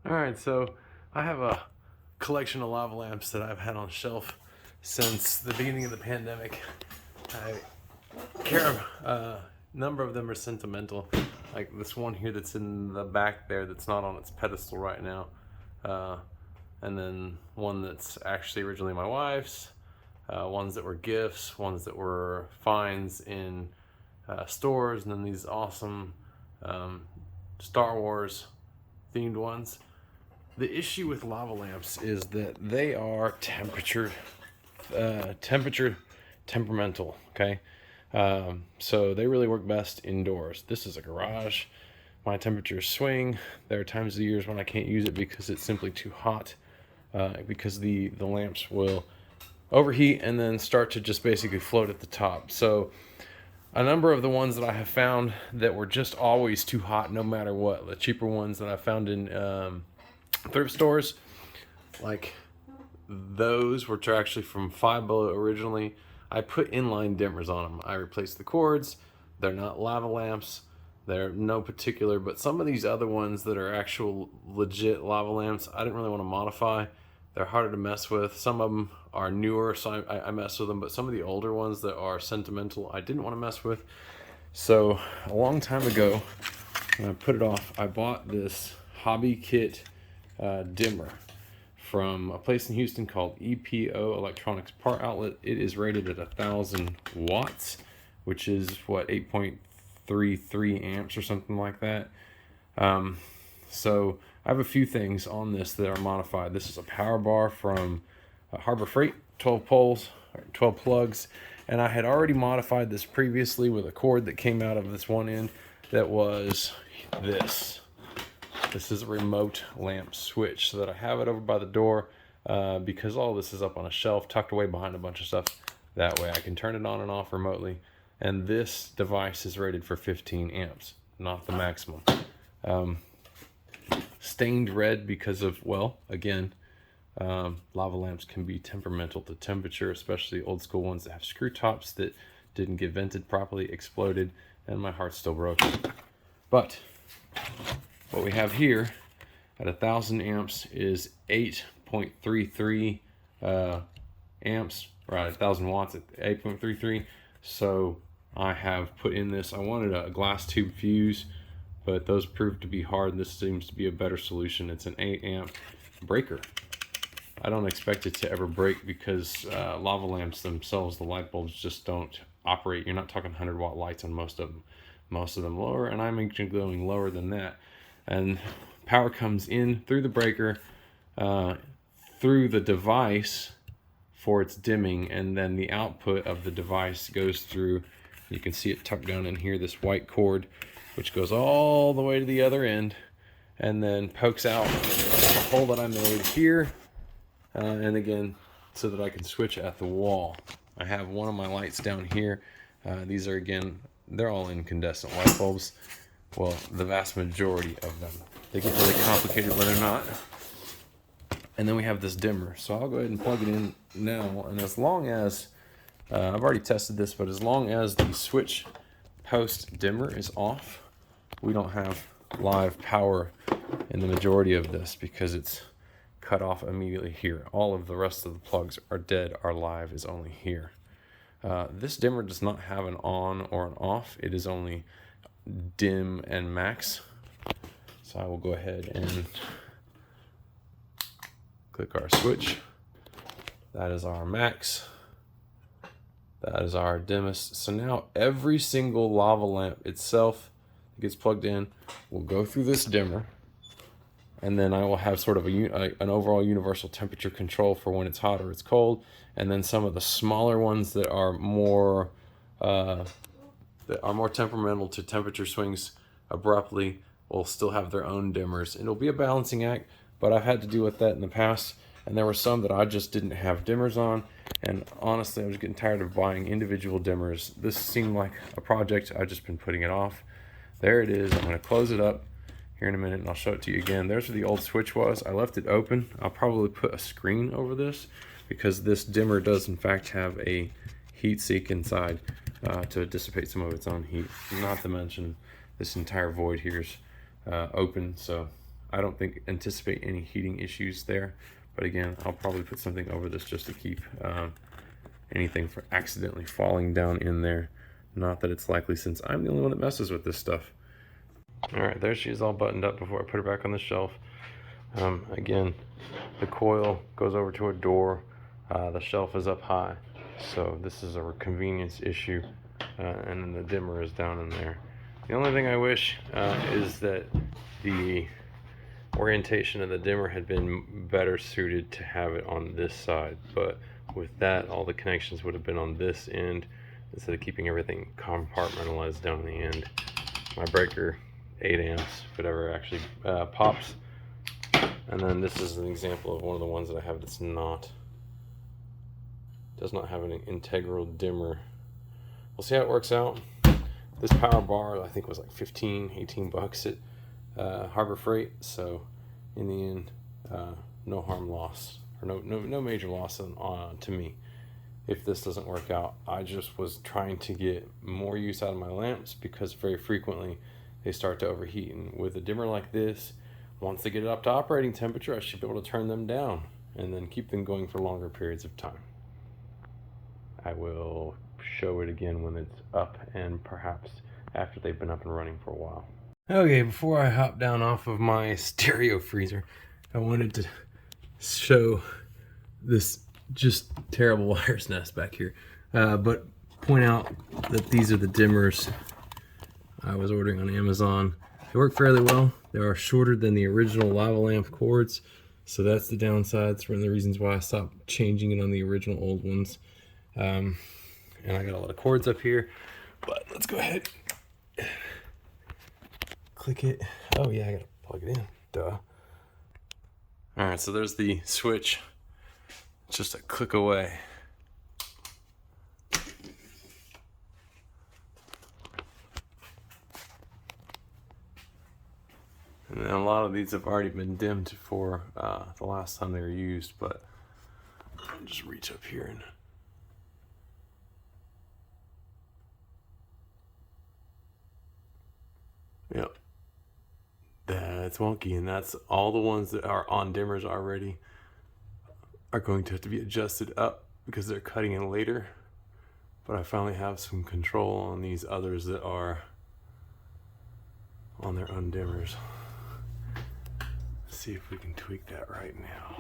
All right, so I have a collection of lava lamps that I've had on shelf since the beginning of the pandemic. I care a number of them are sentimental, like this one here that's in the back there that's not on its pedestal right now, uh, and then one that's actually originally my wife's, ones that were gifts, ones that were finds in stores, and then these awesome um, Star Wars themed ones. The issue with lava lamps is that they are temperature temperamental. Okay, so they really work best indoors. This is a garage. My temperatures swing. There are times of the years when I can't use it because it's simply too hot. Because the lamps will overheat and then start to just basically float at the top. So a number of the ones that I have found that were just always too hot, no matter what. The cheaper ones that I found in thrift stores, like those, which are actually from Five Below originally, I put inline dimmers on them. I replaced the cords. They're not lava lamps. They're no particular, but some of these other ones that are actual legit lava lamps, I didn't really want to modify. They're harder to mess with. Some of them are newer, so I mess with them, but some of the older ones that are sentimental, I didn't want to mess with. So a long time ago, when I put it off, I bought this hobby kit dimmer from a place in Houston called EPO Electronics Part Outlet. It is rated at 1,000 watts, which is what, 8.33 amps or something like that. So I have a few things on this that are modified. This is a power bar from Harbor Freight, 12 poles, 12 plugs, and I had already modified this previously with a cord that came out of this one end that was this. This is a remote lamp switch, so that I have it over by the door because all this is up on a shelf tucked away behind a bunch of stuff. That way I can turn it on and off remotely. And this device is rated for 15 amps, not the maximum. Stained red because of, well, again, lava lamps can be temperamental to temperature, especially old school ones that have screw tops that didn't get vented properly, exploded, and my heart's still broken. But what we have here at 1,000 amps is 8.33 amps, right? 1,000 watts at 8.33. So I have put in this. I wanted a glass tube fuse, but those proved to be hard. This seems to be a better solution. It's an 8 amp breaker. I don't expect it to ever break because lava lamps themselves, the light bulbs just don't operate. You're not talking 100 watt lights on most of them. Most of them lower, and I'm actually going lower than that. And power comes in through the breaker, through the device for its dimming, and then the output of the device goes through. You can see it tucked down in here, this white cord, which goes all the way to the other end, and then pokes out the hole that I made here, and again, so that I can switch at the wall. I have one of my lights down here. These are, again, they're all incandescent light bulbs. Well, the vast majority of them. They get really complicated when they're not. And then we have this dimmer. So I'll go ahead and plug it in now. And as long as, I've already tested this, but as long as the switch post dimmer is off, we don't have live power in the majority of this because it's cut off immediately here. All of the rest of the plugs are dead. Our live is only here. This dimmer does not have an on or an off. It is only dim and max. So I will go ahead and click our switch. That is our max. That is our dimmest. So now every single lava lamp itself that gets plugged in will go through this dimmer, and then I will have sort of an overall universal temperature control for when it's hot or it's cold. And then some of the smaller ones that are more temperamental to temperature swings abruptly will still have their own dimmers. It'll be a balancing act, but I've had to deal with that in the past, and there were some that I just didn't have dimmers on, and honestly I was getting tired of buying individual dimmers. This seemed like a project. I've just been putting it off. There it is. I'm going to close it up here in a minute and I'll show it to you again. There's where the old switch was. I left it open. I'll probably put a screen over this because this dimmer does in fact have a heat sink inside to dissipate some of its own heat. Not to mention this entire void here is open, so I don't anticipate any heating issues there. But again, I'll probably put something over this just to keep anything from accidentally falling down in there. Not that it's likely, since I'm the only one that messes with this stuff. All right, there she is, all buttoned up before I put her back on the shelf. Again, the coil goes over to a door. The shelf is up high, so this is a convenience issue, and then the dimmer is down in there. The only thing I wish is that the orientation of the dimmer had been better suited to have it on this side, but with that, all the connections would have been on this end instead of keeping everything compartmentalized down the end. My breaker, 8 amps, whatever, actually pops. And then this is an example of one of the ones that I have that's does not have an integral dimmer. We'll see how it works out. This power bar I think was like 18 bucks at Harbor Freight, so in the end, no harm lost, or no major loss to me if this doesn't work out. I just was trying to get more use out of my lamps, because very frequently they start to overheat, and with a dimmer like this, once they get it up to operating temperature, I should be able to turn them down and then keep them going for longer periods of time. I will show it again when it's up, and perhaps after they've been up and running for a while. Okay, before I hop down off of my stereo freezer, I wanted to show this just terrible wire's nest back here, but point out that these are the dimmers I was ordering on Amazon. They work fairly well. They are shorter than the original lava lamp cords, so that's the downside. It's one of the reasons why I stopped changing it on the original old ones. And I got a lot of cords up here, but let's go ahead, click it. Oh yeah, I gotta plug it in, duh. All right, so there's the switch, just a click away. And then a lot of these have already been dimmed for the last time they were used, but I'll just reach up here and yep, that's wonky, and that's all the ones that are on dimmers already are going to have to be adjusted up because they're cutting in later. But I finally have some control on these others that are on their own dimmers. Let's see if we can tweak that right now.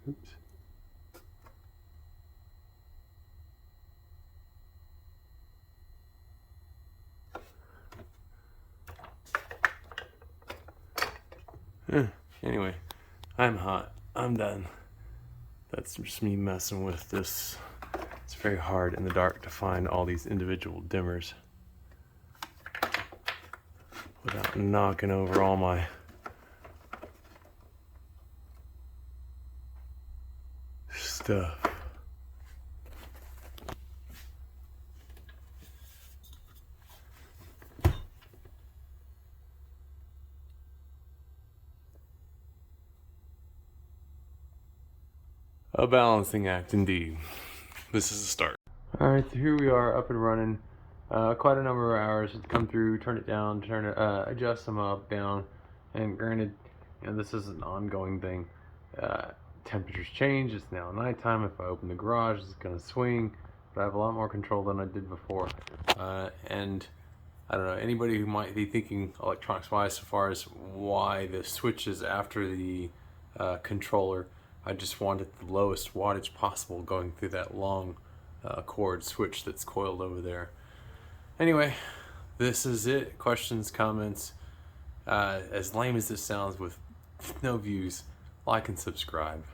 Oops. Anyway, I'm hot. I'm done. That's just me messing with this. It's very hard in the dark to find all these individual dimmers without knocking over all my stuff. A balancing act indeed. This is a start. Alright, so here we are, up and running. Quite a number of hours to come through, turn it down, adjust them up, down, and granted, you know, this is an ongoing thing. Temperatures change, it's now nighttime. If I open the garage, it's gonna swing, but I have a lot more control than I did before. And I don't know, anybody who might be thinking electronics wise, so far as why the switch is after the controller, I just wanted the lowest wattage possible going through that long cord switch that's coiled over there. Anyway, this is it. Questions, comments, as lame as this sounds with no views, like and subscribe.